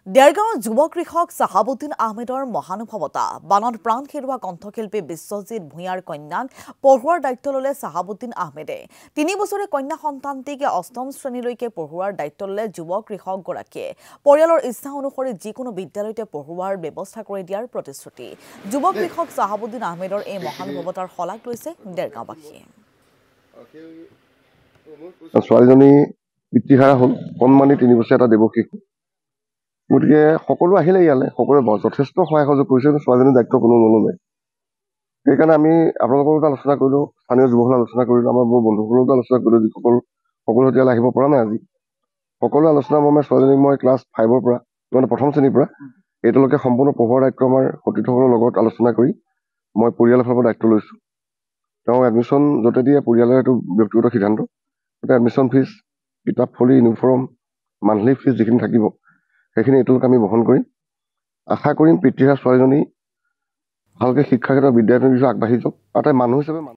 দেৰগাঁৱৰ যুৱ কৃষক চাহাবুদ্দিন আহমেদৰ মহানুভৱতা বানত প্ৰাণ হেৰুওৱা কণ্ঠশিল্পী বিশ্বজিৎ ভূঞাৰ কন্যাক পঢ়ুৱাৰ দায়িত্ব ল'লে চাহাবুদ্দিন আহমেদে ৩ বছৰীয়া কন্যা সন্তানটিক ৮ম শ্ৰেণীলৈকে পঢ়ুৱাৰ দায়িত্ব ল'লে যুৱ কৃষকগৰাকীয়ে পৰিয়ালৰ ইচ্ছা অনুসৰি যিকোনো বিদ্যালয়তে পঢ়ুৱাৰ ব্যৱস্থা কৰি দিয়াৰ প্ৰতিশ্ৰুতি যুৱ কৃষক চাহাবুদ্দিন আহমেদৰ এই মহানুভৱতাৰ শলাগ লৈছে দেৰগাঁওবাসীয়ে। ছোৱালীজনী পিতৃহাৰা হ'ল কণমানি ৩ বছৰীয়া এটা দেৱশিশু। গতিকে সকলো আহিলে ইয়ালৈ, সকলোৱে যথেষ্ট সহায় সহযোগ কৰিছে, কিন্তু ছোৱালীজনীৰ দায়িত্ব কোনো নল'লে। সেইকাৰণে আমি আপোনালোকৰ লগত আলোচনা কৰিলোঁ, স্থানীয় যুৱসকলে আলোচনা কৰিলোঁ, আমাৰ মোৰ বন্ধুসকলৰ লগত আলোচনা কৰিলোঁ, যিসকল সকলো এতিয়ালৈ আহিব পৰা নাই আজি। সকলো আলোচনা মৰ্মে ছোৱালীজনীক মই ক্লাছ 5ৰ পৰা মানে ১ম শ্ৰেণীৰ পৰা এতিয়ালৈকে সম্পূৰ্ণ পঢ়োৱাৰ দায়িত্ব আমাৰ সতীৰ্থসকলৰ লগত আলোচনা কৰি মই পৰিয়ালৰ ফালৰ পৰা দায়িত্ব লৈছোঁ। তেওঁ এডমিশ্যন য'তে দিয়ে পৰিয়ালৰ এইটো ব্যক্তিগত সিদ্ধান্ত, গতিকে এডমিশ্যন ফিজ, কিতাপ ফলি, ইউনিফৰ্ম, মান্থলি ফিজ যিখিনি থাকিব সেইখিনি এতিয়ালৈকে আমি বহন কৰিম। আশা কৰিম পিতৃহাৰা ছোৱালীজনী ভালকৈ শিক্ষাৰ ক্ষেত্ৰত বিদ্যাৰ্থী আগবাঢ়ি যাওক আৰু তাই মানুহ হিচাপে